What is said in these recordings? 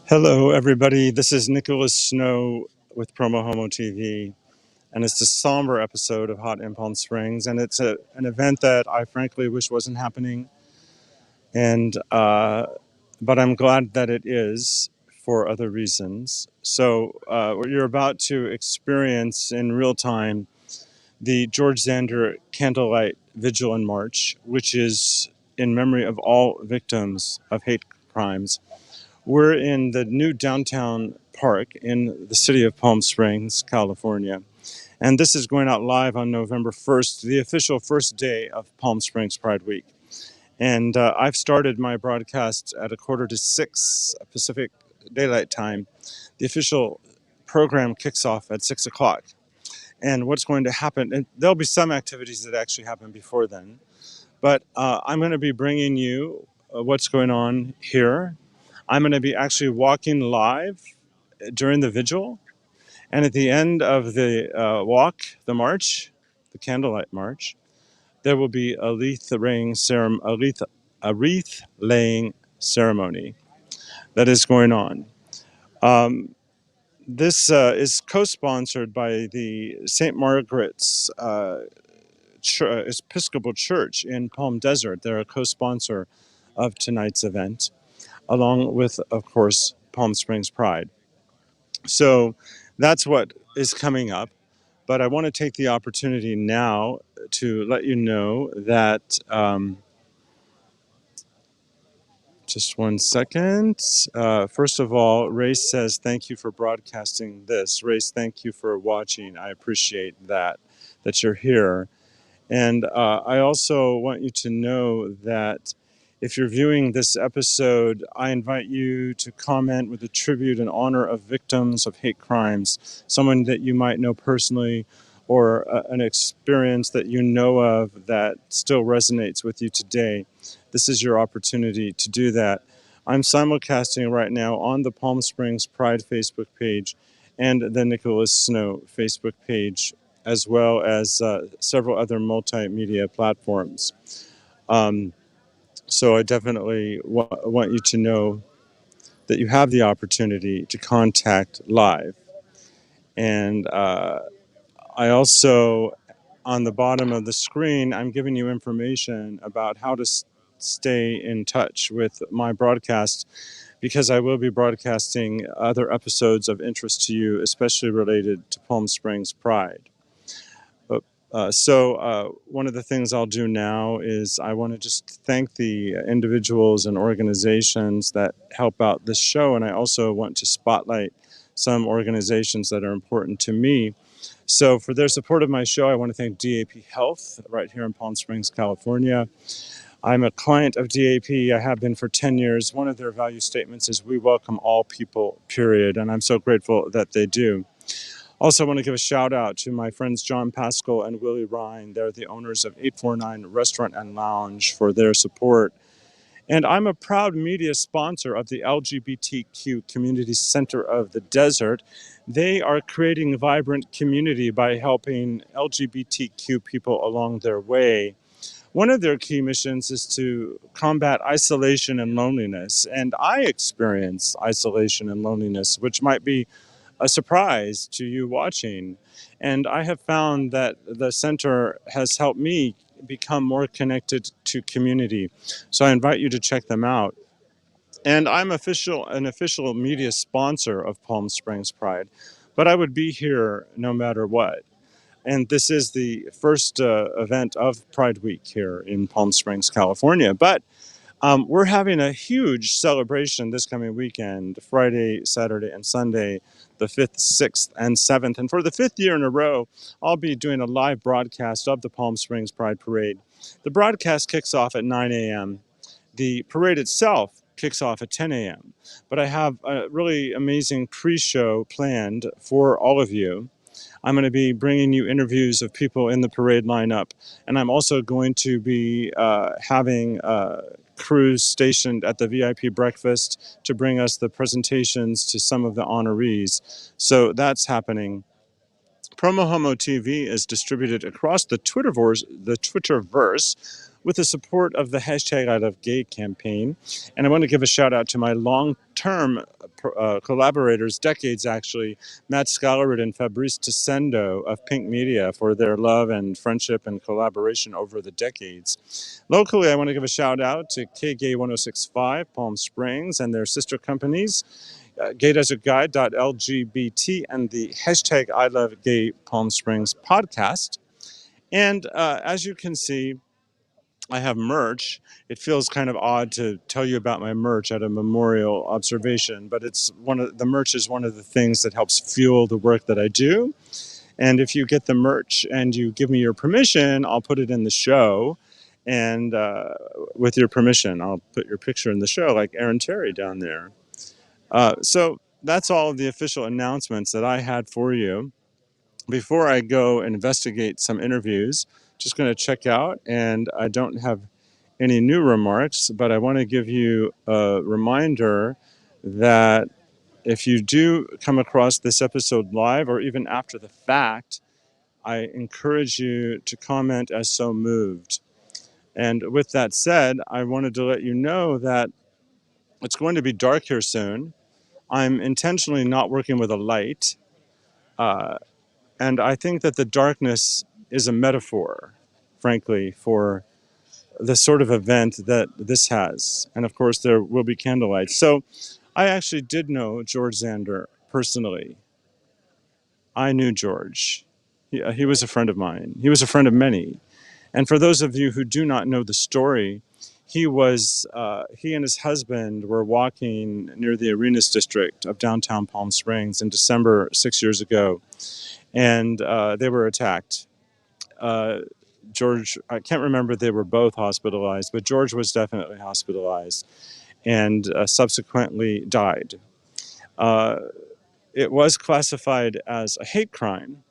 Hello, everybody. This is Nicholas Snow with PromoHomo.TV, and it's a somber episode of Hot in Palm Springs, and it's an event that I frankly wish wasn't happening, and but I'm glad that it is for other reasons. So you're about to experience in real time the George Zander Candlelight Vigil and March, which is in memory of all victims of hate crimes. We're in the new downtown park in the city of Palm Springs, California. And this is going out live on November 1st, the official first day of Palm Springs Pride Week. And I've started my broadcast at 5:45 Pacific Daylight Time. The official program kicks off at 6 o'clock. And what's going to happen, and there'll be some activities that actually happen before then, but I'm going to be bringing you what's going on here. I'm going to be actually walking live during the vigil, and at the end of the walk, the march, the candlelight march, there will be a wreath laying ceremony that is going on. This is co-sponsored by the St. Margaret's Episcopal Church in Palm Desert. They're a co-sponsor of tonight's event, along with, of course, Palm Springs Pride. So that's what is coming up. But I want to take the opportunity now to let you know that, just one second. First of all, Race says, thank you for broadcasting this. Race, thank you for watching. I appreciate that you're here. And I also want you to know that if you're viewing this episode, I invite you to comment with a tribute in honor of victims of hate crimes, someone that you might know personally, or an experience that you know of that still resonates with you today. This is your opportunity to do that. I'm simulcasting right now on the Palm Springs Pride Facebook page and the Nicholas Snow Facebook page, as well as several other multimedia platforms. So I definitely want you to know that you have the opportunity to contact live. And I also, on the bottom of the screen, I'm giving you information about how to stay in touch with my broadcast, because I will be broadcasting other episodes of interest to you, especially related to Palm Springs Pride. So one of the things I'll do now is I want to just thank the individuals and organizations that help out this show, and I also want to spotlight some organizations that are important to me. So for their support of my show, I want to thank DAP Health right here in Palm Springs, California. I'm a client of DAP. I have been for 10 years. One of their value statements is we welcome all people, period, and I'm so grateful that they do. Also, I want to give a shout out to my friends John Pascal and Willie Ryan. They're the owners of 849 Restaurant and Lounge for their support. And I'm a proud media sponsor of the LGBTQ Community Center of the Desert. They are creating a vibrant community by helping LGBTQ people along their way. One of their key missions is to combat isolation and loneliness. And I experience isolation and loneliness, which might be a surprise to you watching. And I have found that the center has helped me become more connected to community. So I invite you to check them out. And I'm an official media sponsor of Palm Springs Pride, but I would be here no matter what. And this is the first event of Pride Week here in Palm Springs, California. But we're having a huge celebration this coming weekend, Friday, Saturday, and Sunday, the 5th, 6th, and 7th. And for the 5th year in a row, I'll be doing a live broadcast of the Palm Springs Pride Parade. The broadcast kicks off at 9 a.m. The parade itself kicks off at 10 a.m. But I have a really amazing pre-show planned for all of you. I'm going to be bringing you interviews of people in the parade lineup, and I'm also going to be having crews stationed at the VIP breakfast to bring us the presentations to some of the honorees. So that's happening. PromoHomo.TV is distributed across the Twitterverse with the support of the hashtag I Love Gay campaign. And I want to give a shout out to my long-term collaborators, decades actually, Matt Scalarud and Fabrice Tessendo of Pink Media for their love and friendship and collaboration over the decades. Locally, I want to give a shout out to KGay 1065 Palm Springs and their sister companies, gaydesertguide.lgbt and the hashtag I Love Gay Palm Springs podcast. And as you can see, I have merch. It feels kind of odd to tell you about my merch at a memorial observation, but the merch is one of the things that helps fuel the work that I do. And if you get the merch and you give me your permission, I'll put it in the show. And with your permission, I'll put your picture in the show, like Aaron Terry down there. So that's all of the official announcements that I had for you. Before I go investigate some interviews, just going to check out, and I don't have any new remarks, but I want to give you a reminder that if you do come across this episode live or even after the fact, I encourage you to comment as so moved. And with that said, I wanted to let you know that it's going to be dark here soon. I'm intentionally not working with a light. And I think that the darkness is a metaphor, frankly, for the sort of event that this has. And of course, there will be candlelight. So I actually did know George Zander personally. I knew George. He was a friend of mine. He was a friend of many. And for those of you who do not know the story, he and his husband were walking near the Arenas district of downtown Palm Springs in December 6 years ago, and they were attacked. George, I can't remember if they were both hospitalized, but George was definitely hospitalized and subsequently died. It was classified as a hate crime,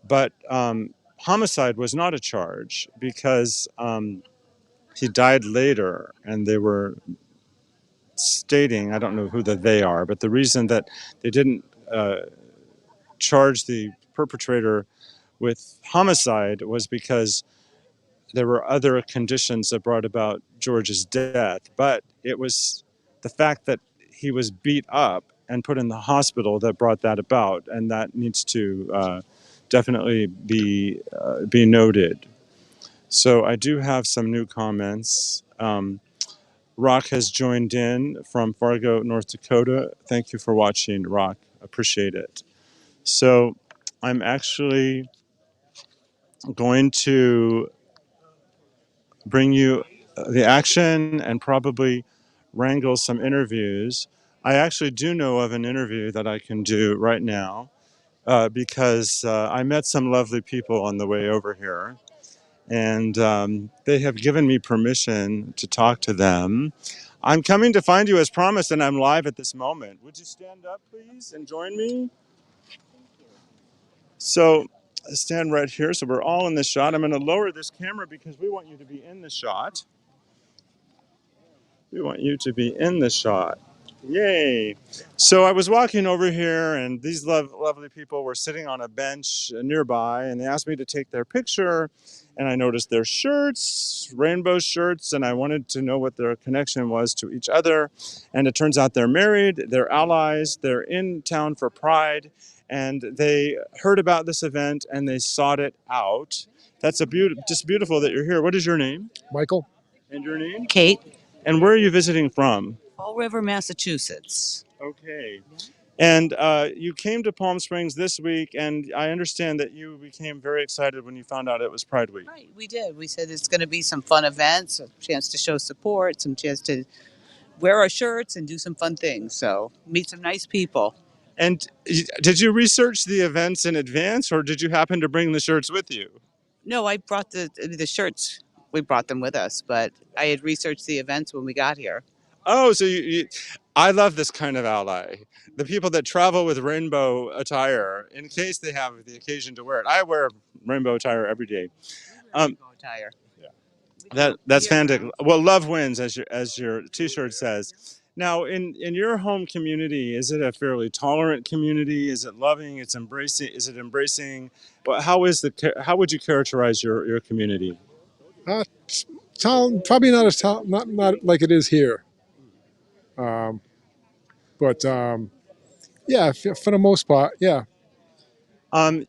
but homicide was not a charge because he died later, and they were stating, I don't know who the they are, but the reason that they didn't charge the perpetrator with homicide was because there were other conditions that brought about George's death. But it was the fact that he was beat up and put in the hospital that brought that about, and that needs to definitely be noted. So I do have some new comments. Rock has joined in from Fargo, North Dakota. Thank you for watching, Rock. Appreciate it. So I'm actually going to bring you the action and probably wrangle some interviews. I actually do know of an interview that I can do right now because I met some lovely people on the way over here, and they have given me permission to talk to them. I'm coming to find you as promised, and I'm live at this moment. Would you stand up, please, and join me? So stand right here. So we're all in this shot. I'm going to lower this camera because we want you to be in the shot. We want you to be in the shot. Yay. So I was walking over here, and these lovely people were sitting on a bench nearby, and they asked me to take their picture. And I noticed their shirts, rainbow shirts, and I wanted to know what their connection was to each other. And it turns out they're married, they're allies, they're in town for Pride, and they heard about this event and they sought it out. That's just beautiful that you're here. What is your name? Michael? And your name? Kate, And where are you visiting from? Fall River, Massachusetts. Okay. And you came to Palm Springs this week, and I understand that you became very excited when you found out it was Pride Week. Right, we did. We said it's going to be some fun events, a chance to show support, some chance to wear our shirts and do some fun things. So meet some nice people. And did you research the events in advance, or did you happen to bring the shirts with you? No, I brought the shirts. We brought them with us, but I had researched the events when we got here. Oh, so I love this kind of ally. The people that travel with rainbow attire in case they have the occasion to wear it. I wear rainbow attire every day. Um, Attire. that's fantastic. Well, love wins, as your T-shirt says. Now, in your home community, is it a fairly tolerant community? Is it loving? It's embracing. Is it embracing? Well, how would you characterize your community? Uh, Town probably not as not like it is here, um, but yeah, for the most part, yeah. Um,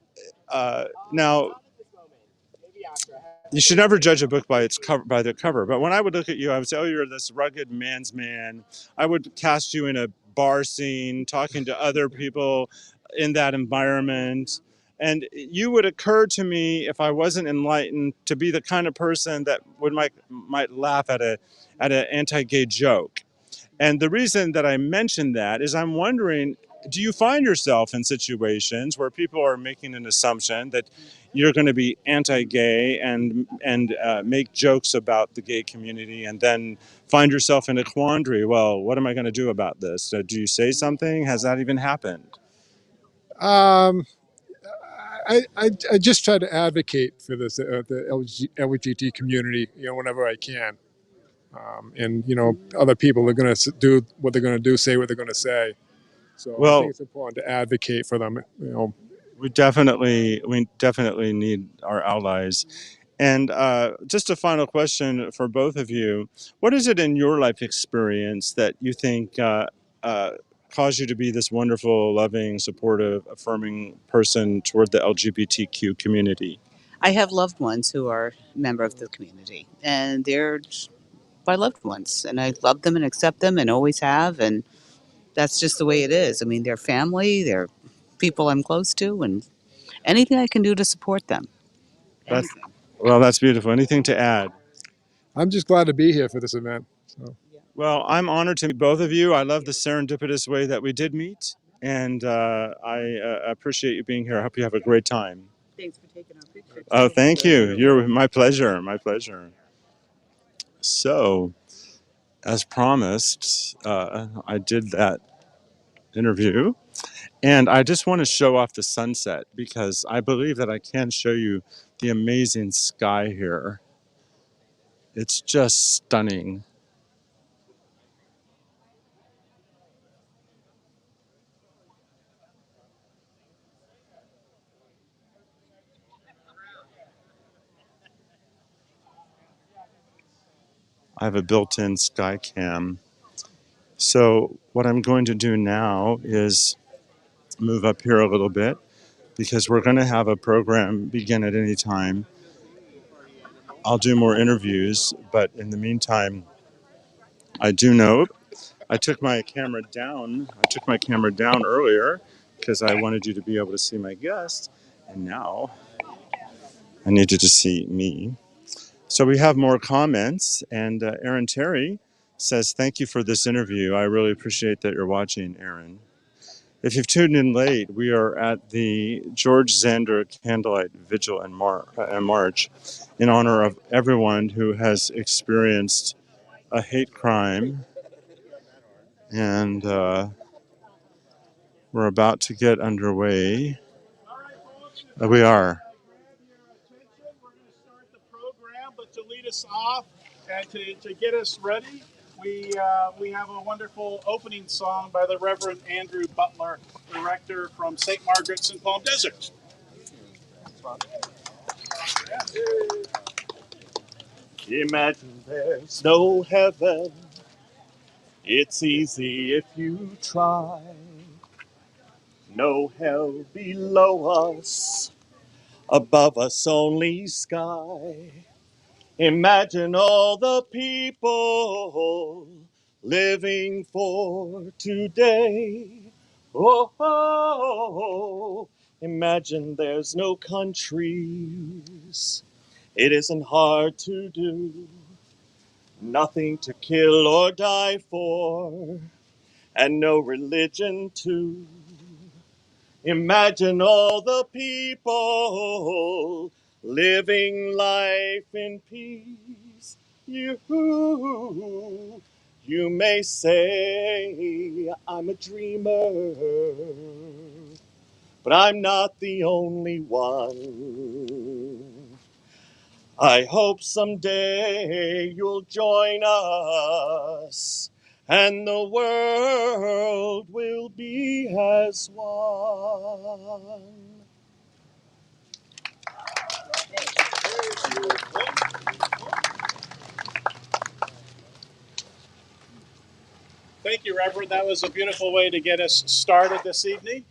Now, you should never judge a book by its cover, by the cover. But when I would look at you, I would say, "Oh, you're this rugged man's man." I would cast you in a bar scene, talking to other people in that environment, and you would occur to me, if I wasn't enlightened, to be the kind of person that might laugh at an anti-gay joke. And the reason that I mention that is I'm wondering, do you find yourself in situations where people are making an assumption that you're going to be anti-gay and make jokes about the gay community, and then find yourself in a quandary? Well, what am I going to do about this? Do you say something? Has that even happened? Um, I just try to advocate for this the LGBT community, whenever I can, and other people are going to do what they're going to do, say what they're going to say. So I think Well, it's important to advocate for them. we definitely need our allies. And just a final question for both of you. What is it in your life experience that you think uh, caused you to be this wonderful, loving, supportive, affirming person toward the LGBTQ community? I have loved ones who are a member of the community, and they're my loved ones, and I love them and accept them and always have, and that's just the way it is. I mean, they're family, they're people I'm close to, and anything I can do to support them. That's Anything. well, that's beautiful. Anything to add? I'm just glad to be here for this event. So. Well, I'm honored to meet both of you. I love the serendipitous way that we did meet, and I appreciate you being here. I hope you have a great time. Thanks for taking our picture. Oh, thank you. You're my pleasure. My pleasure. So, as promised, I did that interview, and I just want to show off the sunset because I believe that I can show you the amazing sky here. It's just stunning. I have a built-in sky cam. So what I'm going to do now is move up here a little bit because we're going to have a program begin at any time. I'll do more interviews, but in the meantime, I do know I took my camera down. I took my camera down earlier because I wanted you to be able to see my guest, and now I need you to see me. So we have more comments, and Aaron Terry says, "Thank you for this interview. I really appreciate that you're watching, Aaron." If you've tuned in late, we are at the George Zander Candlelight Vigil in March in honor of everyone who has experienced a hate crime. And we're about to get underway. We are. We're going to start the program, but to lead us off and to get us ready, we have a wonderful opening song by the Reverend Andrew Butler, the rector from St. Margaret's in Palm Desert. Imagine there's no heaven. It's easy if you try. No hell below us, above us only sky. Imagine all the people living for today. Oh, oh, imagine there's no countries. It isn't hard to do. Nothing to kill or die for, and no religion too. Imagine all the people living life in peace. You may say I'm a dreamer, but I'm not the only one. I hope someday you'll join us and the world will be as one. Thank you, Reverend. That was a beautiful way to get us started this evening.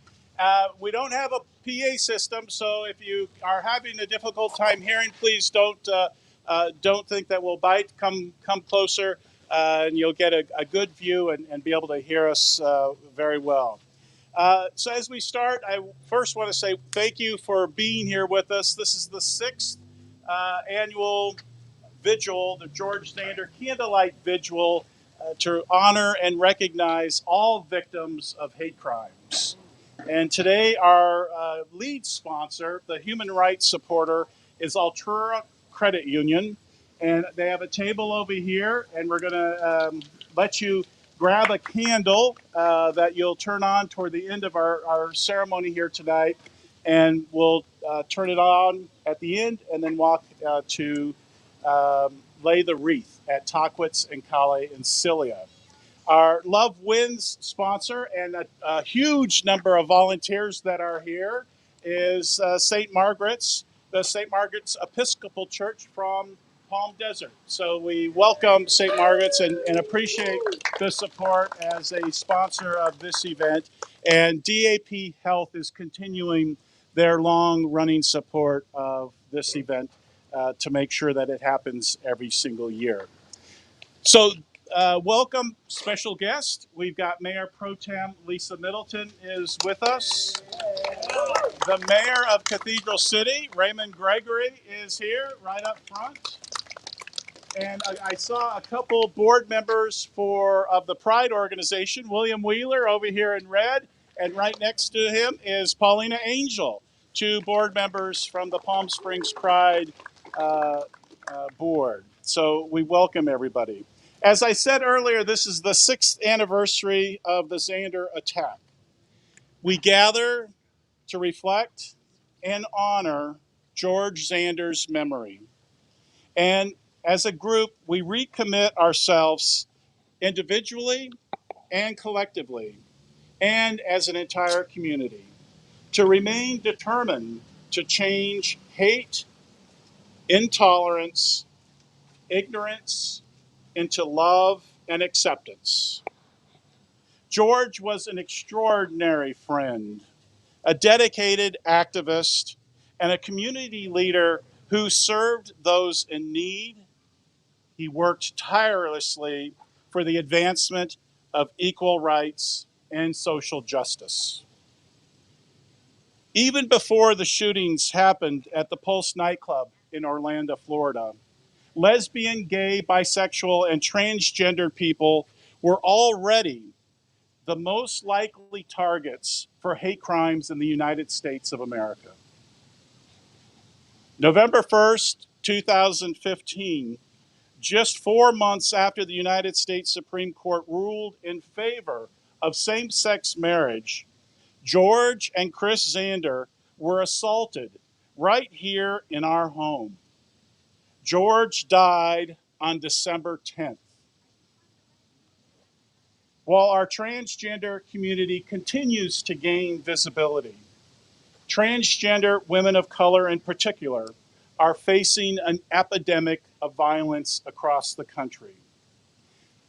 We don't have a PA system, so if you are having a difficult time hearing, please don't think that we'll bite. Come closer, and you'll get a good view and be able to hear us very well. So as we start, I first want to say thank you for being here with us. This is the sixth annual vigil, the George Zander Candlelight Vigil, to honor and recognize all victims of hate crimes. And today, our lead sponsor, the human rights supporter, is Altura Credit Union. And they have a table over here, and we're going to let you grab a candle that you'll turn on toward the end of our ceremony here tonight. And we'll turn it on at the end and then walk to lay the wreath at Tockwitz and Kale in Cilia. Our Love Wins sponsor and a huge number of volunteers that are here is St. Margaret's, the St. Margaret's Episcopal Church from Palm Desert. So we welcome St. Margaret's and appreciate the support as a sponsor of this event. And DAP Health is continuing their long-running support of this event to make sure that it happens every single year. So welcome, special guest. We've got Mayor Pro Tem Lisa Middleton is with us. The mayor of Cathedral City, Raymond Gregory, is here right up front. And I saw a couple board members of the Pride organization, William Wheeler over here in red, and right next to him is Paulina Angel, two board members from the Palm Springs Pride board. So we welcome everybody. As I said earlier, this is the 6th anniversary of the Zander attack. We gather to reflect and honor George Zander's memory. And as a group, we recommit ourselves individually and collectively, and as an entire community, to remain determined to change hate, intolerance, ignorance into love and acceptance. George was an extraordinary friend, a dedicated activist, and a community leader who served those in need. He worked tirelessly for the advancement of equal rights and social justice. Even before the shootings happened at the Pulse nightclub in Orlando, Florida, lesbian, gay, bisexual, and transgender people were already the most likely targets for hate crimes in the United States of America. November 1st, 2015, just 4 months after the United States Supreme Court ruled in favor of same-sex marriage, George and Chris Zander were assaulted right here in our home. George died on December 10th. While our transgender community continues to gain visibility, transgender women of color in particular are facing an epidemic of violence across the country.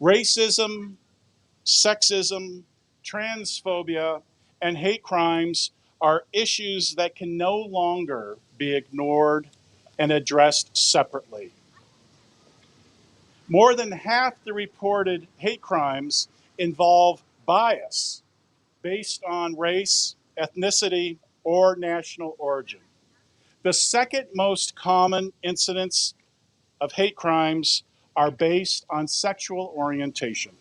Racism, sexism, transphobia, and hate crimes are issues that can no longer be ignored and addressed separately. More than half the reported hate crimes involve bias based on race, ethnicity, or national origin. The second most common incidents of hate crimes are based on sexual orientation.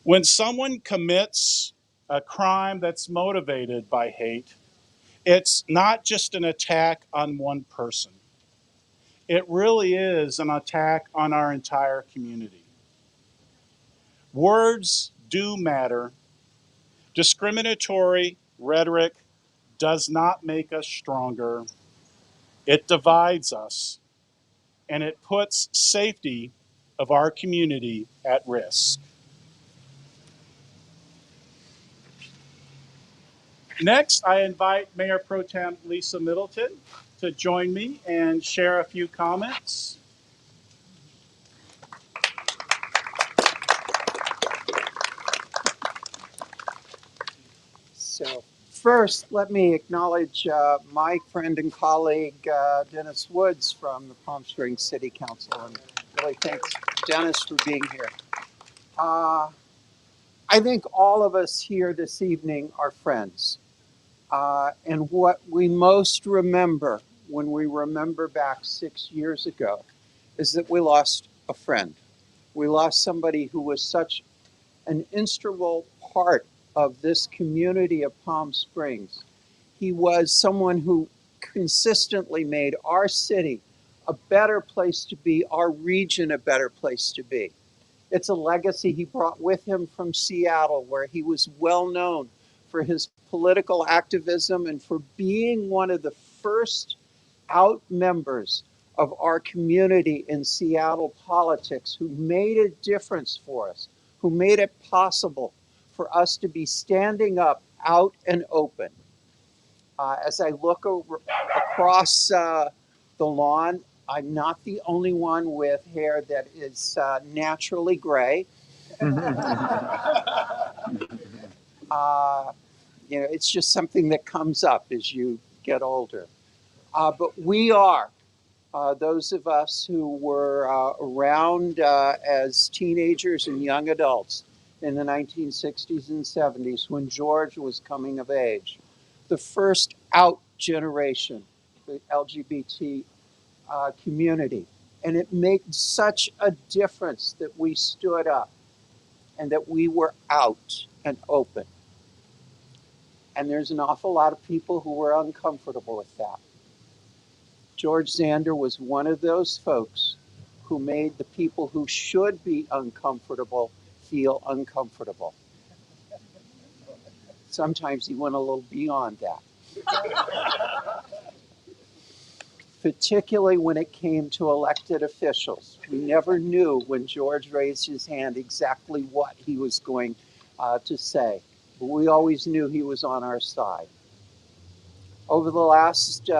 When someone commits a crime that's motivated by hate, it's not just an attack on one person. It really is an attack on our entire community. Words do matter. Discriminatory rhetoric does not make us stronger. It divides us, and it puts safety of our community at risk. Next, I invite Mayor Pro Tem Lisa Middleton to join me and share a few comments. So first, let me acknowledge my friend and colleague, Dennis Woods from the Palm Springs City Council, and really thanks, Dennis, for being here. I think all of us here this evening are friends. And what we most remember when we remember back 6 years ago is that we lost a friend. We lost somebody who was such an integral part of this community of Palm Springs. He was someone who consistently made our city a better place to be, our region a better place to be. It's a legacy he brought with him from Seattle, where he was well known for his political activism and for being one of the first out members of our community in Seattle politics who made a difference for us, who made it possible for us to be standing up out and open. As I look across the lawn, I'm not the only one with hair that is naturally gray. It's just something that comes up as you get older. But we are, those of us who were around as teenagers and young adults in the 1960s and 70s when George was coming of age, the first out generation, the LGBT community. And it made such a difference that we stood up and that we were out and open. And there's an awful lot of people who were uncomfortable with that. George Zander was one of those folks who made the people who should be uncomfortable feel uncomfortable. Sometimes he went a little beyond that. Particularly when it came to elected officials. We never knew when George raised his hand exactly what he was going to say, but we always knew he was on our side. Over the last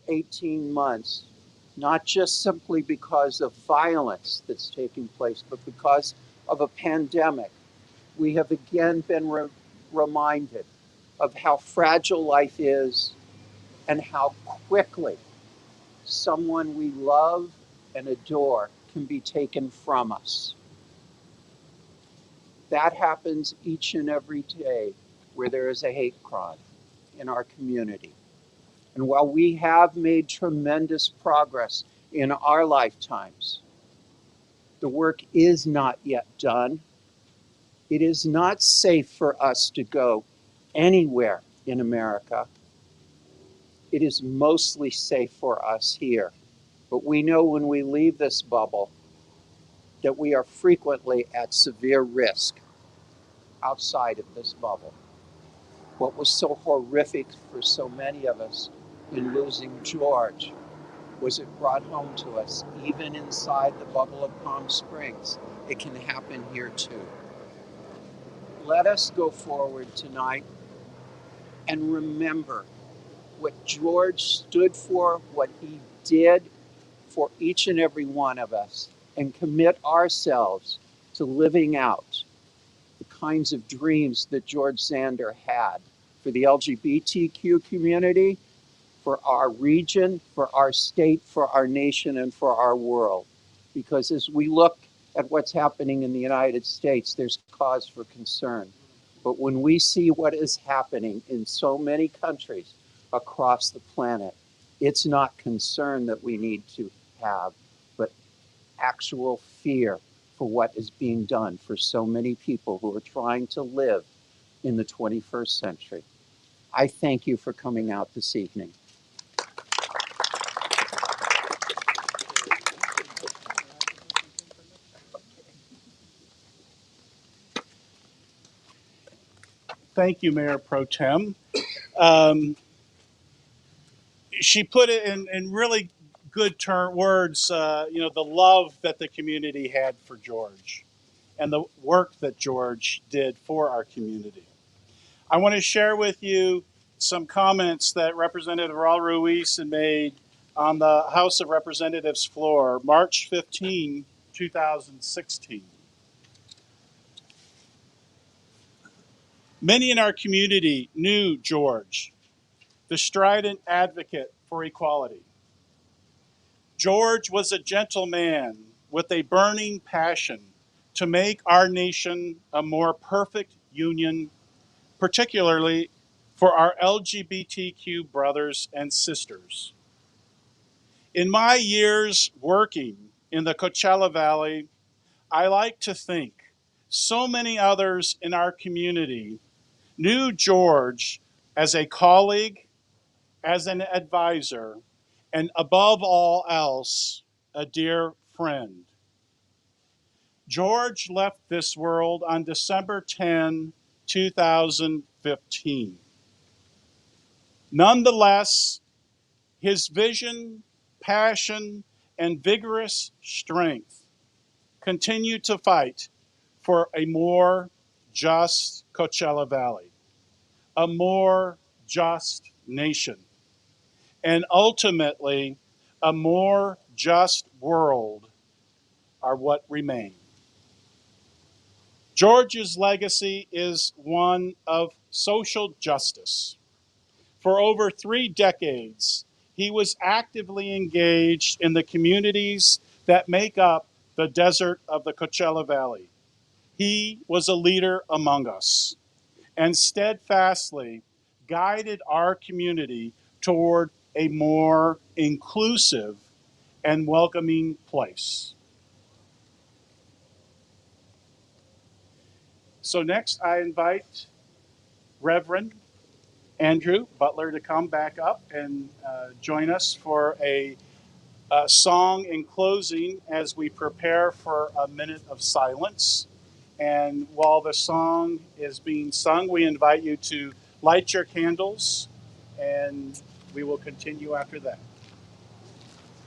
18 months, not just simply because of violence that's taking place, but because of a pandemic, we have again been reminded of how fragile life is and how quickly someone we love and adore can be taken from us. That happens each and every day where there is a hate crime in our community. And while we have made tremendous progress in our lifetimes, the work is not yet done. It is not safe for us to go anywhere in America. It is mostly safe for us here. But we know when we leave this bubble that we are frequently at severe risk outside of this bubble. What was so horrific for so many of us in losing George was it brought home to us, even inside the bubble of Palm Springs, it can happen here too. Let us go forward tonight and remember what George stood for, what he did for each and every one of us, and commit ourselves to living out the kinds of dreams that George Zander had for the LGBTQ community, for our region, for our state, for our nation, and for our world. Because as we look at what's happening in the United States, there's cause for concern. But when we see what is happening in so many countries across the planet, it's not concern that we need to have, but actual fear for what is being done for so many people who are trying to live in the 21st century. I thank you for coming out this evening. Thank you, Mayor Pro Tem. Um, she put it in really good words, the love that the community had for George and the work that George did for our community. I want to share with you some comments that Representative Raul Ruiz made on the House of Representatives floor, March 15, 2016. Many in our community knew George, the strident advocate for equality. George was a gentle man with a burning passion to make our nation a more perfect union, particularly for our LGBTQ brothers and sisters. In my years working in the Coachella Valley, I like to think so many others in our community knew George as a colleague, as an advisor, and above all else, a dear friend. George left this world on December 10, 2015. Nonetheless, his vision, passion, and vigorous strength continue to fight for a more just Coachella Valley, a more just nation, and ultimately a more just world are what remain. George's legacy is one of social justice. For over 3 decades, he was actively engaged in the communities that make up the desert of the Coachella Valley. He was a leader among us and steadfastly guided our community toward a more inclusive and welcoming place. So next I invite Reverend Andrew Butler to come back up and join us for a song in closing as we prepare for a minute of silence. And while the song is being sung, we invite you to light your candles and we will continue after that.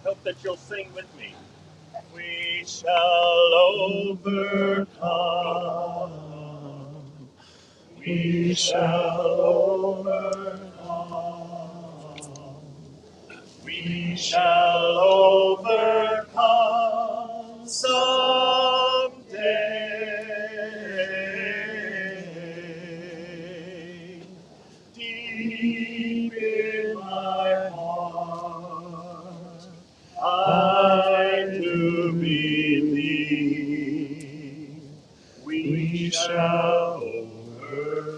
Hope that you'll sing with me. We shall overcome. We shall overcome. We shall overcome someday. Deep in my heart, I do believe we shall overcome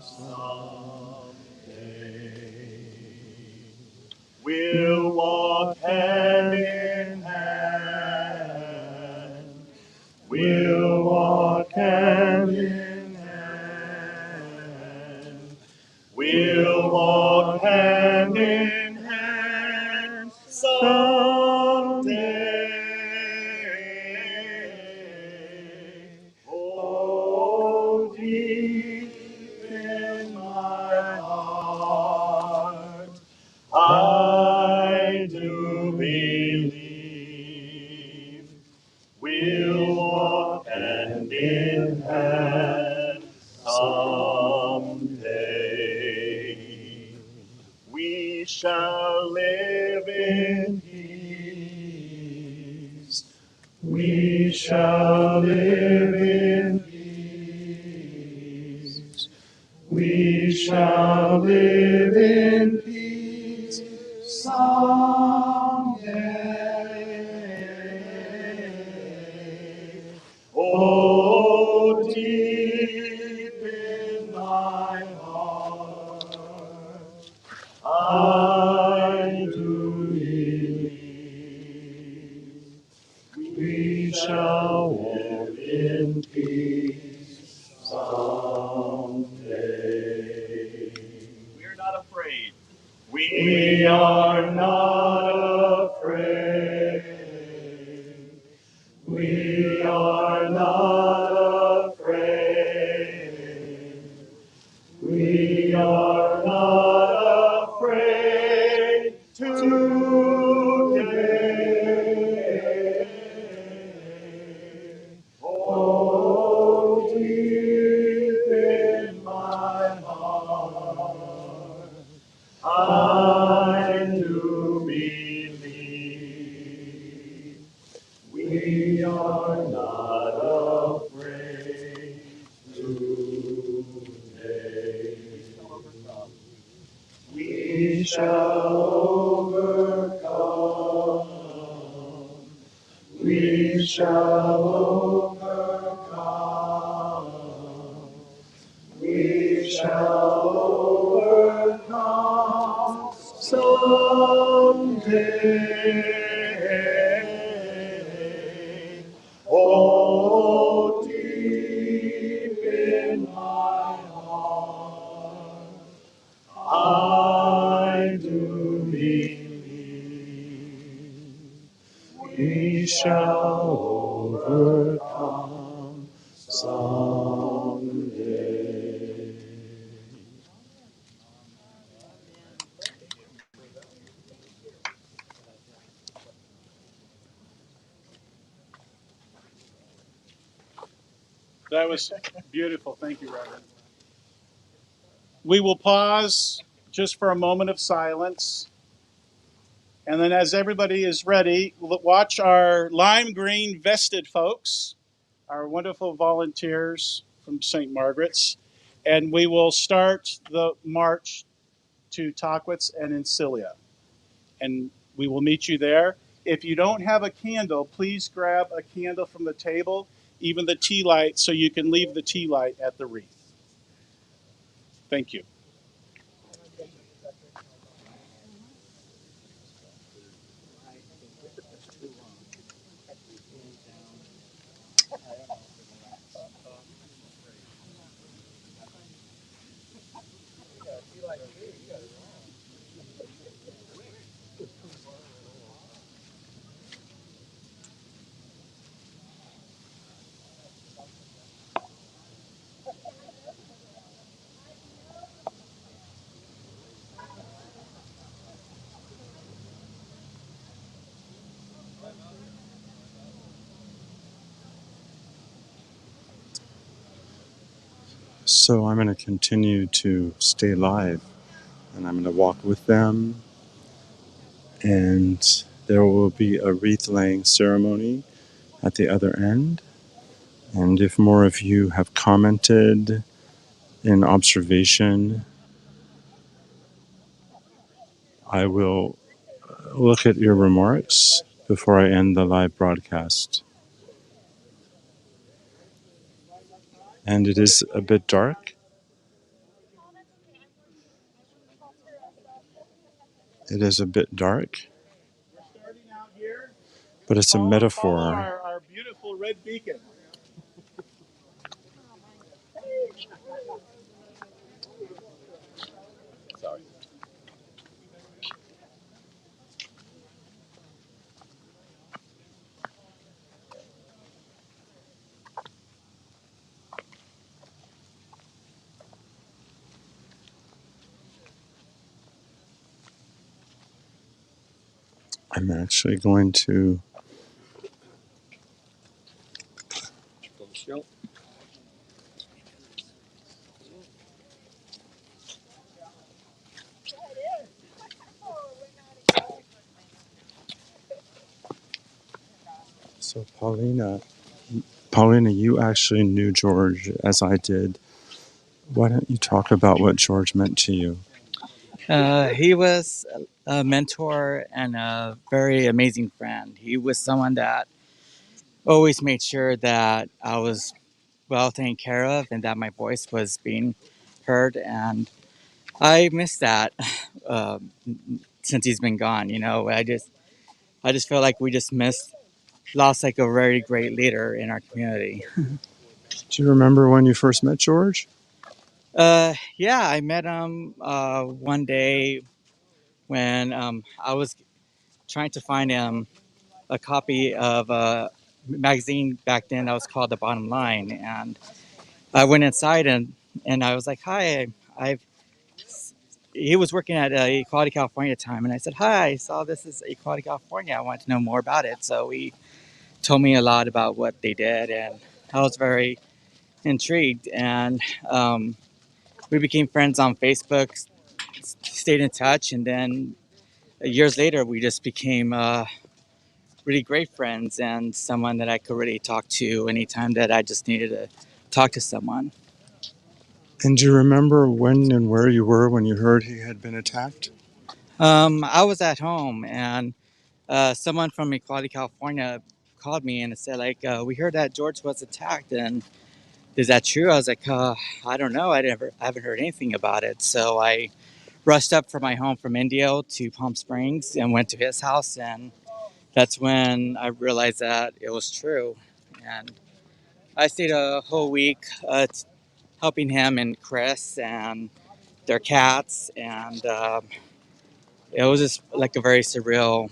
someday. We'll walk hand in hand. We'll walk hand in hand. We'll walk hand in hand someday. Oh, deep in we shall live in peace. We shall live in peace. We shall live in peace someday. Oh, deep in my heart, I do believe we shall walk in peace someday. We are not afraid. We are not afraid. We are not afraid. We are not afraid today. Oh, deep in my heart, I do believe we are not afraid today. We shall overcome. We shall overcome. We shall overcome someday. Oh, deep in my heart, I do believe we shall overcome someday. That was beautiful. Thank you, Reverend. We will pause just for a moment of silence. And then, as everybody is ready, watch our lime green vested folks, our wonderful volunteers from St. Margaret's. And we will start the march to Tahquitz and Encilia. And we will meet you there. If you don't have a candle, please grab a candle from the table, even the tea light, so you can leave the tea light at the wreath. Thank you. So I'm going to continue to stay live, and I'm going to walk with them, and there will be a wreath laying ceremony at the other end. And if more of you have commented in observation, I will look at your remarks before I end the live broadcast. And it is a bit dark. It is a bit dark, We're starting out here. but it's a Follow metaphor. our beautiful red beacon. Sorry. I'm actually going to So Paulina, you actually knew George as I did. Why don't you talk about what George meant to you? He was a mentor and a very amazing friend. He was someone that always made sure that I was well taken care of and that my voice was being heard. And I miss that uh, since he's been gone. I just feel like we just lost like a very great leader in our community. Do you remember when you first met George? Yeah, I met him one day when I was trying to find a copy of a magazine back then that was called The Bottom Line, and I went inside and I was like, "Hi, I've." He was working at Equality California at the time, and I said, "Hi, I saw this is Equality California. I wanted to know more about it." So he told me a lot about what they did, and I was very intrigued. And we became friends on Facebook, stayed in touch, and then years later, we just became really great friends and someone that I could really talk to anytime that I just needed to talk to someone. And do you remember when and where you were when you heard he had been attacked? I was at home and someone from Equality California called me and said, like, we heard that George was attacked, and is that true? I was like, I don't know. I haven't heard anything about it. So I rushed up from my home from Indio to Palm Springs and went to his house, and that's when I realized that it was true. And I stayed a whole week helping him and Chris and their cats, and it was just like a very surreal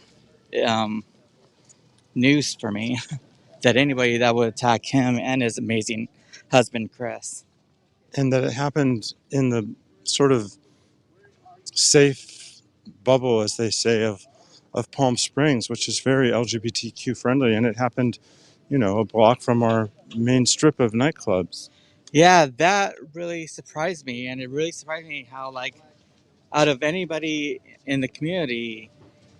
um, news for me that anybody that would attack him and his amazing husband Chris. And that it happened in the sort of safe bubble, as they say, of Palm Springs, which is very LGBTQ friendly, and it happened, a block from our main strip of nightclubs. Yeah, that really surprised me, and it really surprised me how, like, out of anybody in the community,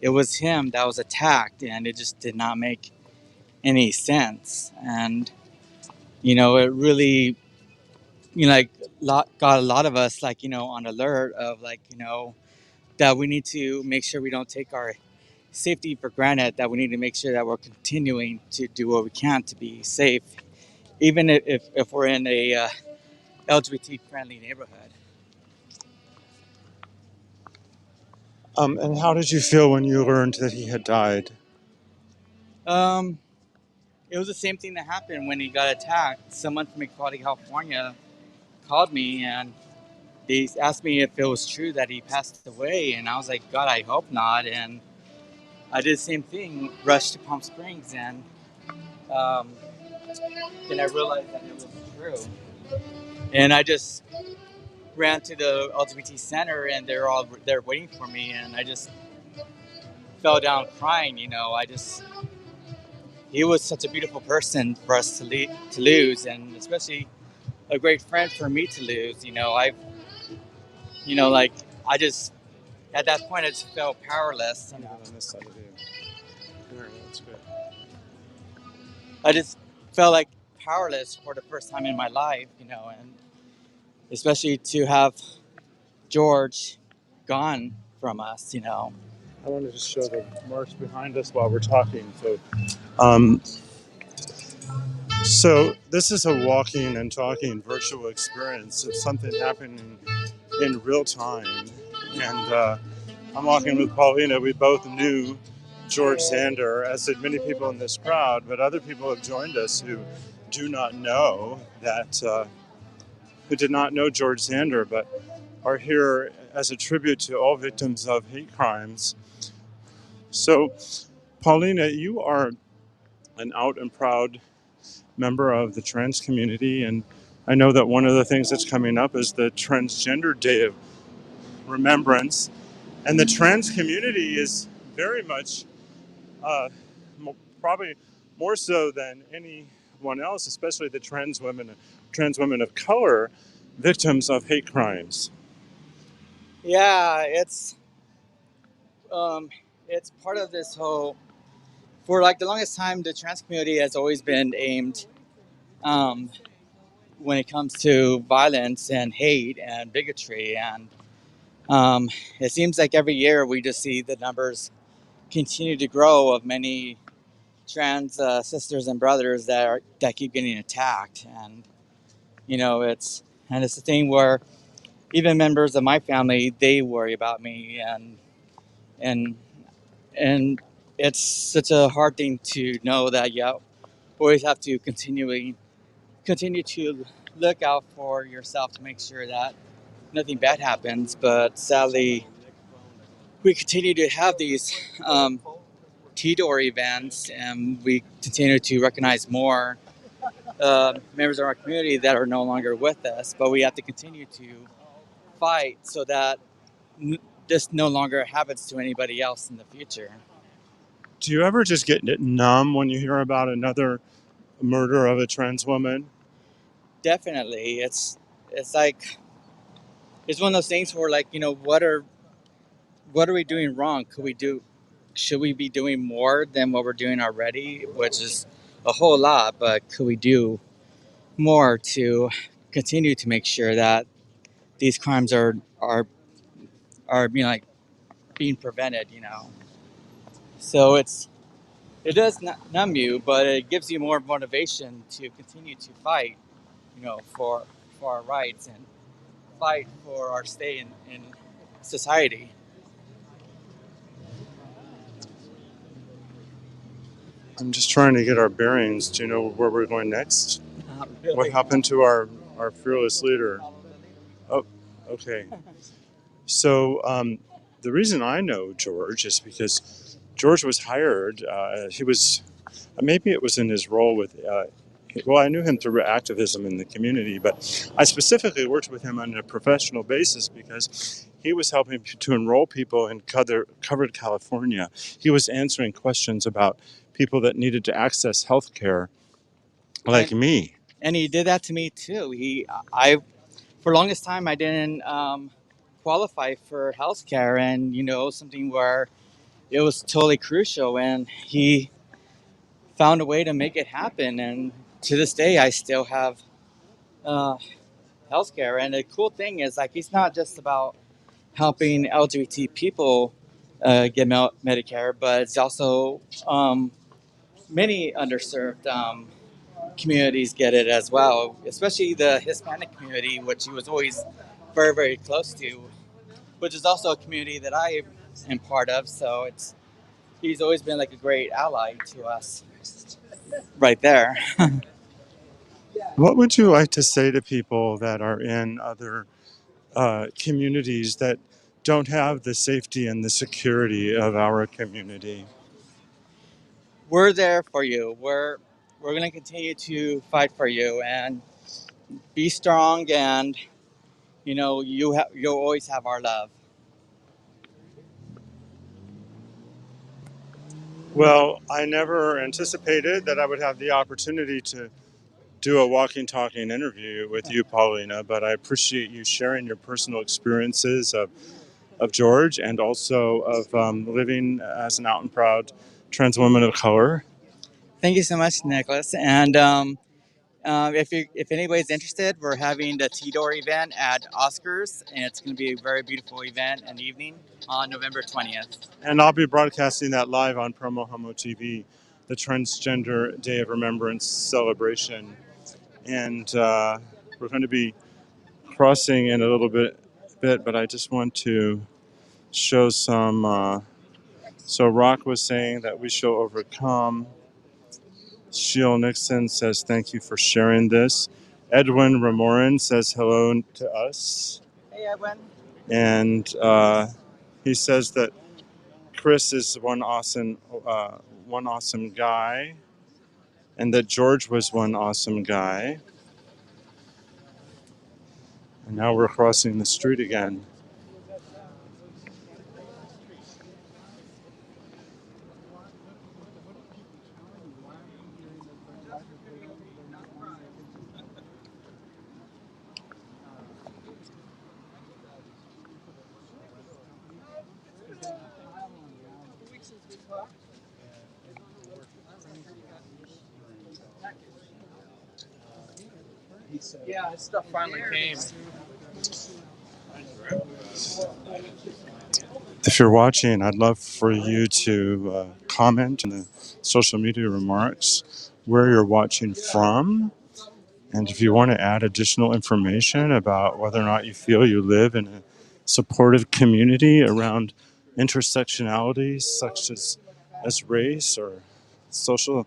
it was him that was attacked, and it just did not make any sense. And it really, like, got a lot of us, like, on alert of, like, that we need to make sure we don't take our safety for granted, that we need to make sure that we're continuing to do what we can to be safe, even if we're in a LGBT friendly neighborhood. And how did you feel when you learned that he had died? Um, it was the same thing that happened when he got attacked. Someone from Equality California called me and they asked me if it was true that he passed away, and I was like, God, I hope not. And I did the same thing, rushed to Palm Springs, and um, then I realized that it was true. And I just ran to the LGBT center, and they're all there waiting for me, and I just fell down crying. He was such a beautiful person for us to lose, and especially a great friend for me to lose. Like, I just, at that point, I just felt powerless. On this side of you. There, that's good. I just felt like powerless for the first time in my life, and especially to have George gone from us. I wanted to show the marks behind us while we're talking. Um, so this is a walking and talking virtual experience of something happening in real time. And I'm walking with Paulina. We both knew George Zander, as did many people in this crowd, but other people have joined us who do not know who did not know George Zander, but are here as a tribute to all victims of hate crimes. So, Paulina, you are an out and proud member of the trans community, and I know that one of the things that's coming up is the Transgender Day of Remembrance, and the trans community is very much, uh, probably more so than anyone else, especially the trans women of color, victims of hate crimes. Yeah, it's part of this whole for like the longest time, the trans community has always been aimed um, when it comes to violence and hate and bigotry. And it seems like every year we just see the numbers continue to grow of many trans sisters and brothers that keep getting attacked. And it's a thing where even members of my family, they worry about me, and and it's such a hard thing to know that you always have to continue to look out for yourself to make sure that nothing bad happens. But sadly, we continue to have these T-door events, and we continue to recognize more members of our community that are no longer with us. But we have to continue to fight so that this no longer happens to anybody else in the future. Do you ever just get numb when you hear about another murder of a trans woman? Definitely, it's like it's one of those things where, like, what are we doing wrong? Should we be doing more than what we're doing already, which is a whole lot, but could we do more to continue to make sure that these crimes are being like being prevented. So it does numb you, but it gives you more motivation to continue to fight, for our rights and fight for our stay in society. I'm just trying to get our bearings. Do you know where we're going next? Not really. What happened to our fearless leader? Oh, okay. So the reason I know George is because George was hired. He was maybe it was in his role with. Well, I knew him through activism in the community, but I specifically worked with him on a professional basis because he was helping to enroll people in covered California. He was answering questions about people that needed to access health care, like and me. and he did that to me too. I for the longest time I didn't qualify for healthcare, and something where it was totally crucial, and he found a way to make it happen. And to this day, I still have uh, healthcare. And the cool thing is, like, he's not just about helping LGBT people get Medicare, but it's also many underserved communities get it as well, especially the Hispanic community, which he was always very, very close to, which is also a community that I am part of. So he's always been like a great ally to us right there. What would you like to say to people that are in other communities that don't have the safety and the security of our community? We're there for you. We're going to continue to fight for you, and be strong, and you'll always have our love. Well, I never anticipated that I would have the opportunity to do a walking, talking interview with you, Paulina, but I appreciate you sharing your personal experiences of George and also of living as an out and proud trans woman of color. Thank you so much, Nicholas. And if anybody's interested, we're having the T-Door event at Oscars, and it's going to be a very beautiful event and evening on November 20th. And I'll be broadcasting that live on PromoHomo.TV, the Transgender Day of Remembrance celebration. And we're going to be crossing in a little bit, but I just want to show some. So Rock was saying that we shall overcome. Sheil Nixon says thank you for sharing this. Edwin Ramorin says hello to us. Hey, Edwin. And he says that Chris is one awesome guy, and that George was one awesome guy. And now we're crossing the street again. Yeah, his stuff finally came. If you're watching, I'd love for you to comment in the social media remarks where you're watching from. And if you want to add additional information about whether or not you feel you live in a supportive community around intersectionalities such as race or social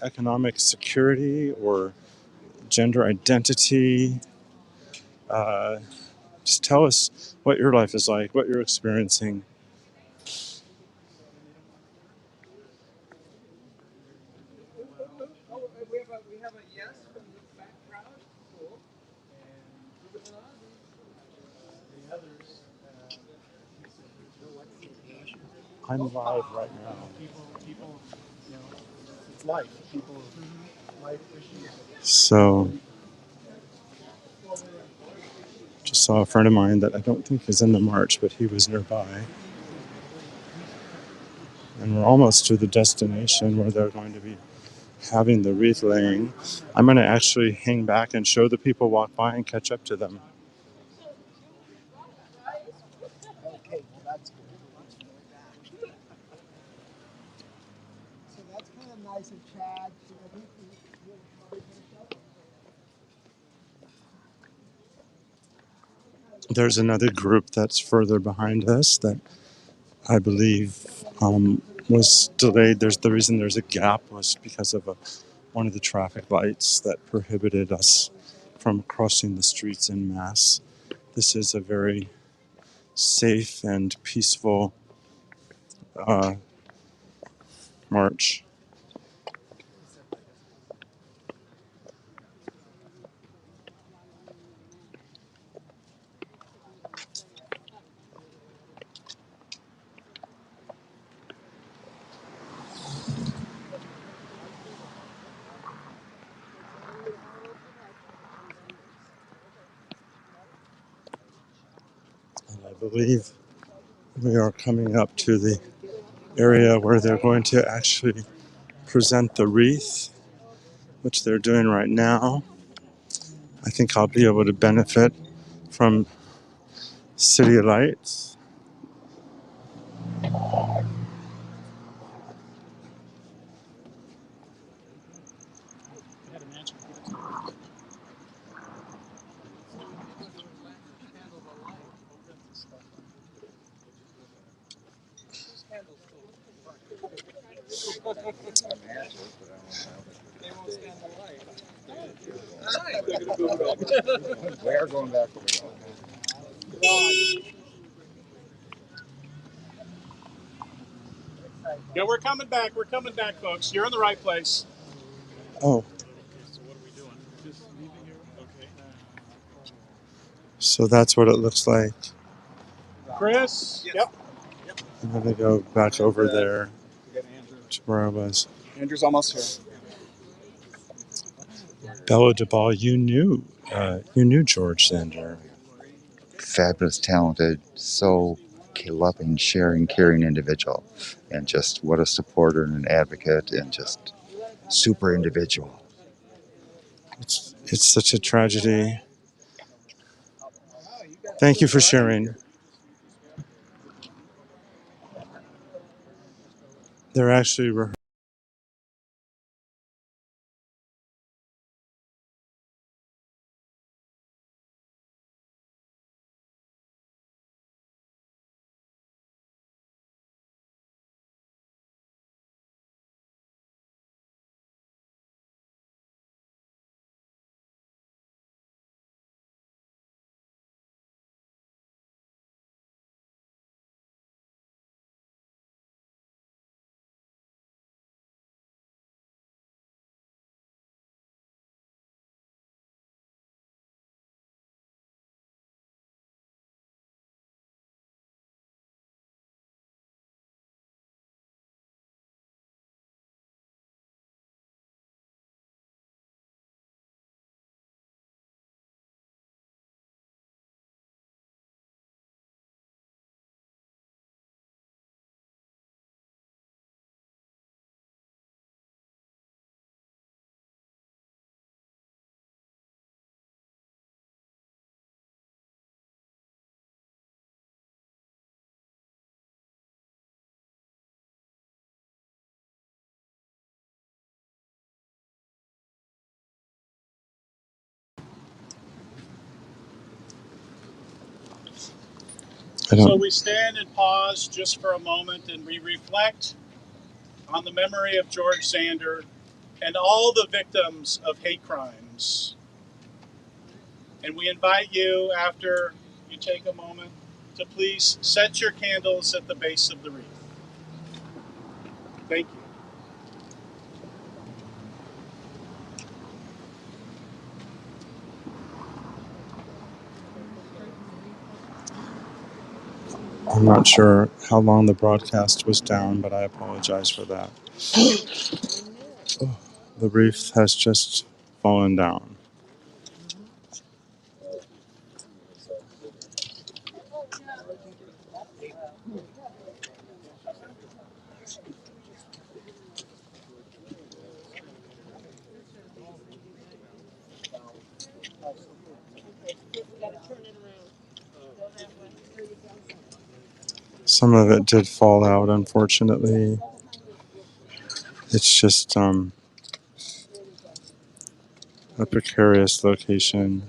economic security or gender identity, uh, just tell us what your life is like, what you're experiencing. We have a yes from the back crowd. Cool. And moving on. The others. I'm live right now. People, it's life. People, life issues. So, just saw a friend of mine that I don't think is in the march, but he was nearby. And we're almost to the destination where they're going to be having the wreath laying. I'm going to actually hang back and show the people walk by and catch up to them. Okay, well that's good. So that's kind of nice of Chad. There's another group that's further behind us that I believe was delayed. The reason there's a gap was because of one of the traffic lights that prohibited us from crossing the streets en masse. This is a very safe and peaceful uh, march. And I believe we are coming up to the area where they're going to actually present the wreath, which they're doing right now. I think I'll be able to benefit from city lights. We're going back over there. Yeah, we're coming back. We're coming back, folks. You're in the right place. Oh, So what are we doing? Just leaving here. Okay. so that's what it looks like. Chris. Yep. I'm going to go back over there to where I was. Andrew's almost here. Bella DeBall, you knew George Zander. Fabulous, talented, so loving, sharing, caring individual. And just what a supporter and an advocate and just super individual. It's such a tragedy. Thank you for sharing. They're actually I So don't. we stand and pause just for a moment and we reflect on the memory of George Zander and all the victims of hate crimes. And we invite you, after you take a moment, to please set your candles at the base of the wreath. Thank you. I'm not sure how long the broadcast was down, but I apologize for that. The wreath has just fallen down. Some of it did fall out, unfortunately. It's just a precarious location.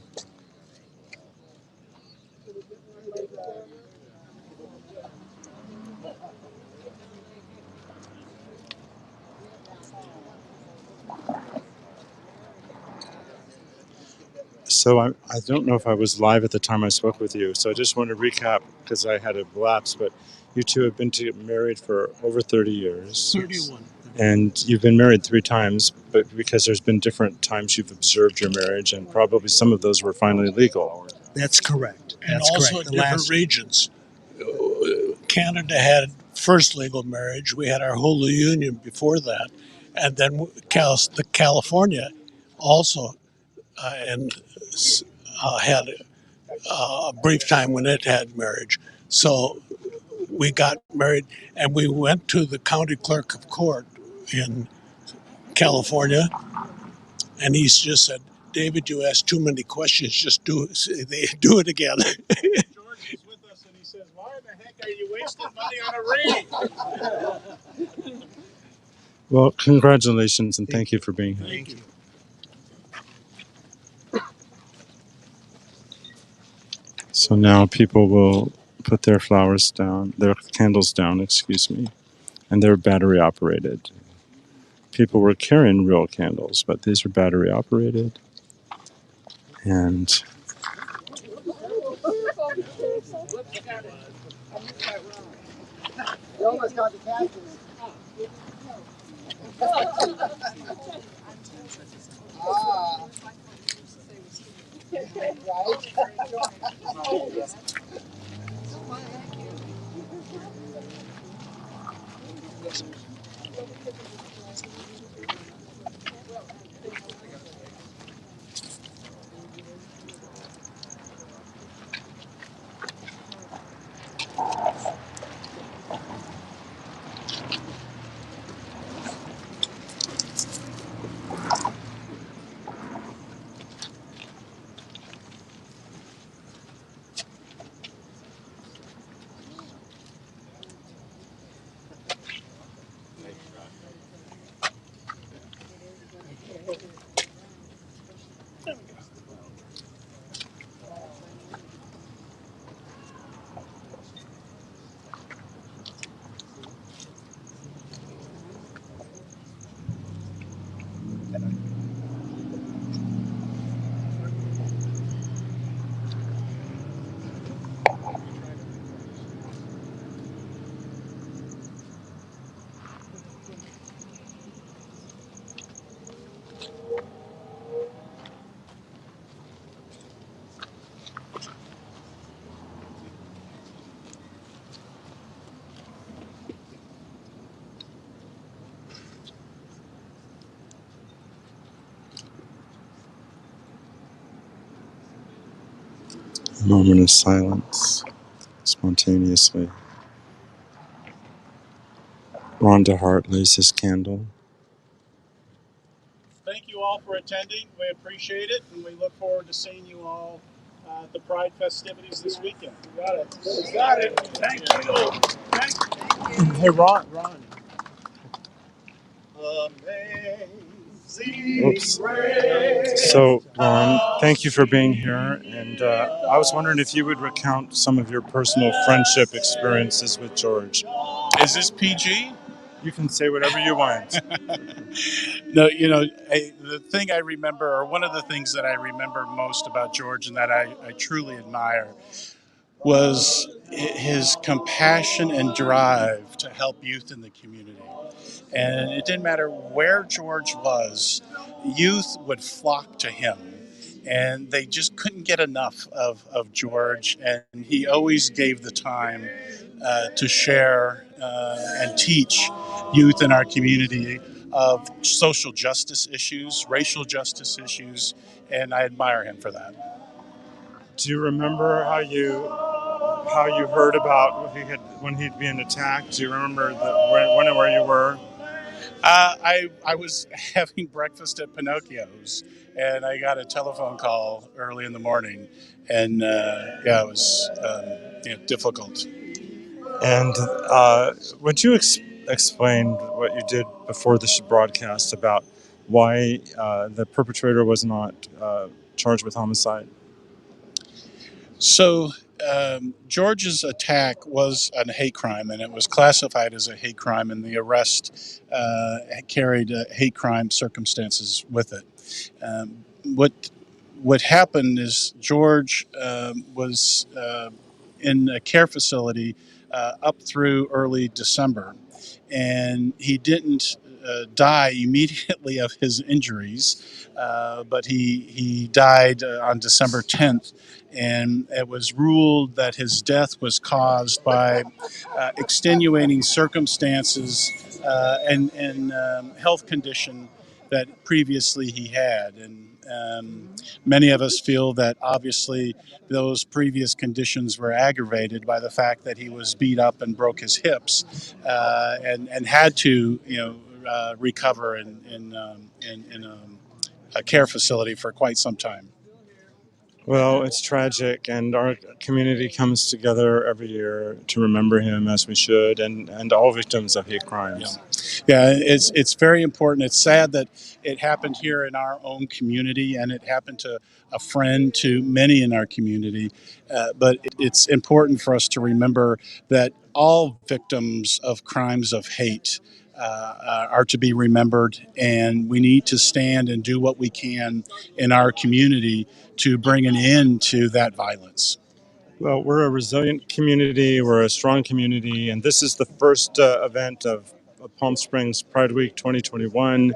So I don't know if I was live at the time I spoke with you. So I just want to recap because I had a lapse. But you two have been married for over 30 years. 31. And you've been married 3 times, but because there's been different times you've observed your marriage, and probably some of those were finally legal. That's correct. And That's also correct. in different regions. Canada had first legal marriage. We had our Hulu Union before that. And then California also had a brief time when it had marriage. So we got married and we went to the county clerk of court in California. And he just said, David, you asked too many questions. Just do it again. George is with us and he says, why the heck are you wasting money on a wreath? Well, congratulations and thank you for being here. Thank you. So now people will put their flowers down, their candles down, excuse me, and they're battery operated. People were carrying real candles, but these are battery operated. And You almost got the captain. Ah. Right? a moment of silence, spontaneously. Ron DeHart lays his candle. Thank you all for attending. We appreciate it, and we look forward to seeing you all at the Pride festivities this weekend. You got it. You got it. Thank you. Thank you. Hey, Ron. Amazing Oops. So, Lauren, thank you for being here. And I was wondering if you would recount some of your personal friendship experiences with George. Is this PG? You can say whatever you want. No, the thing I remember, or one of the things that I remember most about George and that I truly admire, was his compassion and drive to help youth in the community. And it didn't matter where George was, youth would flock to him. And they just couldn't get enough of George. And he always gave the time to share and teach youth in our community of social justice issues, racial justice issues. And I admire him for that. Do you remember how you heard about when he'd been attacked? Do you remember when and where you were? I was having breakfast at Pinocchio's, and I got a telephone call early in the morning, and it was difficult. And would you explain what you did before this broadcast about why the perpetrator was not charged with homicide? So George's attack was a hate crime, and it was classified as a hate crime, and the arrest carried hate crime circumstances with it. What happened is George was in a care facility up through early December, and he didn't die immediately of his injuries, but he died on December 10th, and it was ruled that his death was caused by extenuating circumstances and health condition that previously he had. And many of us feel that obviously those previous conditions were aggravated by the fact that he was beat up and broke his hips and had to recover in a care facility for quite some time. Well, it's tragic, and our community comes together every year to remember him as we should, and all victims of hate crimes. Yeah, it's very important. It's sad that it happened here in our own community, and it happened to a friend to many in our community. But it's important for us to remember that all victims of crimes of hate are to be remembered, and we need to stand and do what we can in our community to bring an end to that violence. Well, we're a resilient community, we're a strong community, and this is the first event of Palm Springs Pride Week 2021.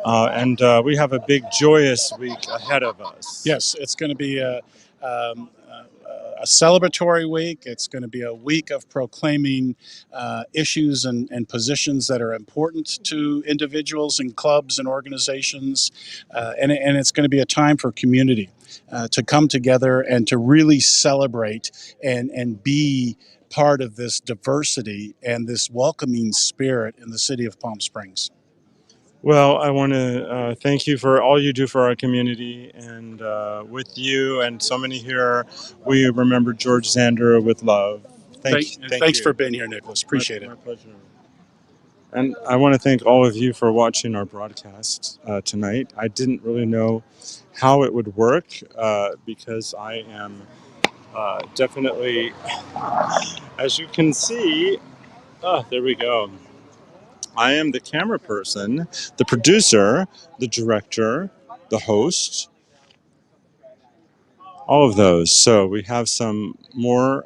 And we have a big, joyous week ahead of us. Yes, it's going to be a celebratory week. It's going to be a week of proclaiming issues and positions that are important to individuals and clubs and organizations. And it's going to be a time for community to come together and to really celebrate and be part of this diversity and this welcoming spirit in the city of Palm Springs. Well, I want to thank you for all you do for our community, and with you and so many here, we remember George Zander with love. Thanks you. for being here, Nicholas. Appreciate it. My pleasure. And I want to thank all of you for watching our broadcast tonight. I didn't really know how it would work because I am definitely, as you can see, there we go. I am the camera person, the producer, the director, the host, all of those. So we have some more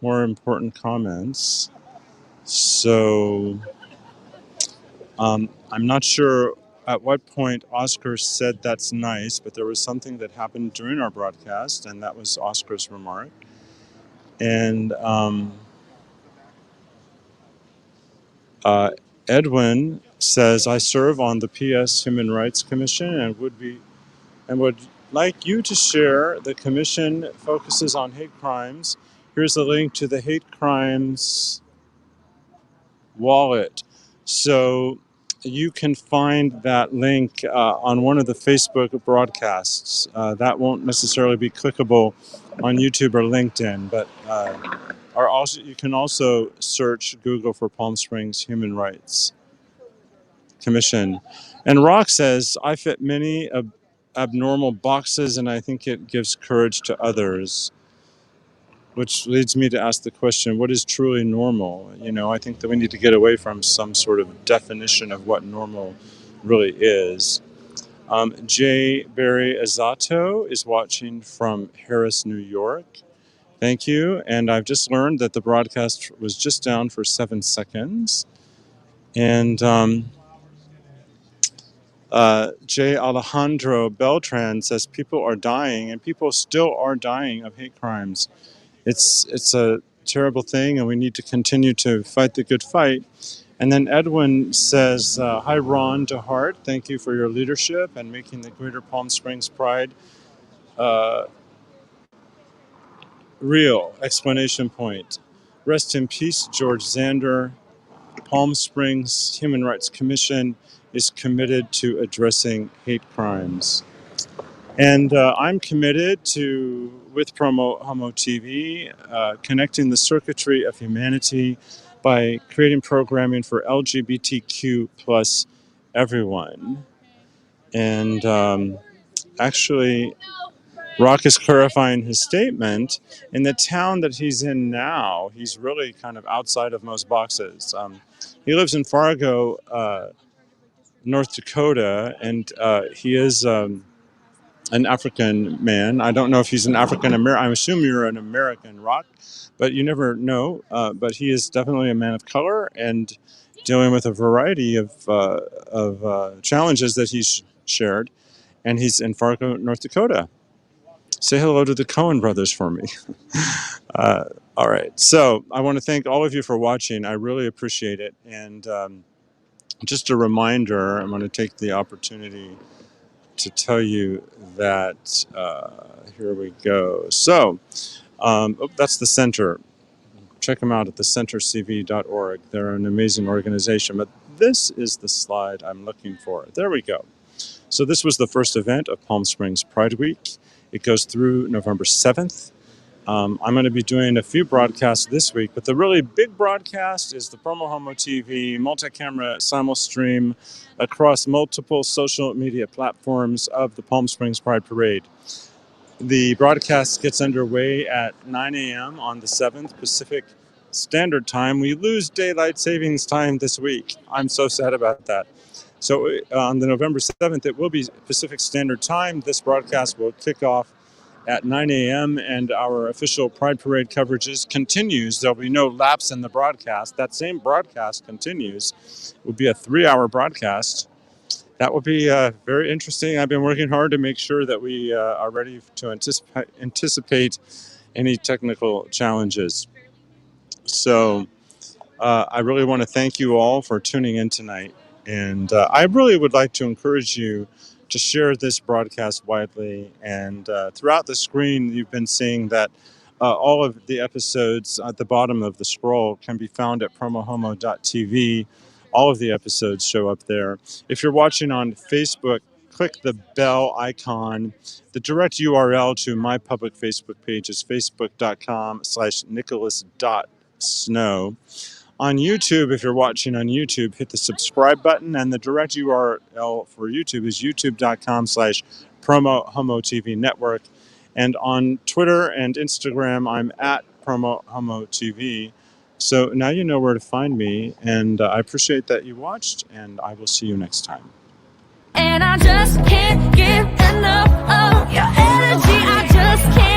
important comments. So I'm not sure at what point Oscar said that's nice, but there was something that happened during our broadcast, and that was Oscar's remark. And Edwin says, I serve on the PS Human Rights Commission and would like you to share. The commission focuses on hate crimes. Here's a link to the hate crimes wallet. So you can find that link on one of the Facebook broadcasts. That won't necessarily be clickable on YouTube or LinkedIn, but you can also search Google for Palm Springs Human Rights Commission. And Rock says, I fit many abnormal boxes, and I think it gives courage to others. Which leads me to ask the question, what is truly normal? You know, I think that we need to get away from some sort of definition of what normal really is. J. Barry Azato is watching from Harris, New York. Thank you. And I've just learned that the broadcast was just down for 7 seconds. And J. Alejandro Beltran says people are dying, and people still are dying of hate crimes. It's a terrible thing, and we need to continue to fight the good fight. And then Edwin says, hi, Ron DeHart. Thank you for your leadership and making the Greater Palm Springs Pride real! Explanation point. Rest in peace, George Zander. Palm Springs Human Rights Commission is committed to addressing hate crimes. And I'm committed to, with PromoHomo.TV, connecting the circuitry of humanity by creating programming for LGBTQ plus everyone. And actually, Rock is clarifying his statement. In the town that he's in now, he's really kind of outside of most boxes. He lives in Fargo, North Dakota, and he is an African man. I don't know if he's an African American. I assume you're an American, Rock, but you never know. But he is definitely a man of color and dealing with a variety of challenges that he's shared. And he's in Fargo, North Dakota. Say hello to the Coen brothers for me. All right. So I want to thank all of you for watching. I really appreciate it. And just a reminder, I'm going to take the opportunity to tell you that, here we go. So, that's the center. Check them out at thecentercv.org. They're an amazing organization. But this is the slide I'm looking for. There we go. So this was the first event of Palm Springs Pride Week. It goes through November 7th. I'm going to be doing a few broadcasts this week, but the really big broadcast is the PromoHomo.TV multi-camera simul-stream across multiple social media platforms of the Palm Springs Pride Parade. The broadcast gets underway at 9 a.m. on the 7th Pacific Standard Time. We lose daylight savings time this week. I'm so sad about that. So on the November 7th, it will be Pacific Standard Time. This broadcast will kick off at 9 a.m. and our official Pride Parade coverages continues. There'll be no lapse in the broadcast. That same broadcast continues. It will be a 3-hour broadcast. That will be very interesting. I've been working hard to make sure that we are ready to anticipate any technical challenges. So I really want to thank you all for tuning in tonight. And I really would like to encourage you to share this broadcast widely. And throughout the screen, you've been seeing that all of the episodes at the bottom of the scroll can be found at PromoHomo.TV. All of the episodes show up there. If you're watching on Facebook, click the bell icon. The direct URL to my public Facebook page is facebook.com/Nicholas.Snow. On YouTube, if you're watching on YouTube, hit the subscribe button, and the direct URL for YouTube is youtube.com/PromoHomo.TV network. And on Twitter and Instagram, I'm at PromoHomo.TV. So now you know where to find me, and I appreciate that you watched, and I will see you next time. And I just can't get enough of your energy. I just can't.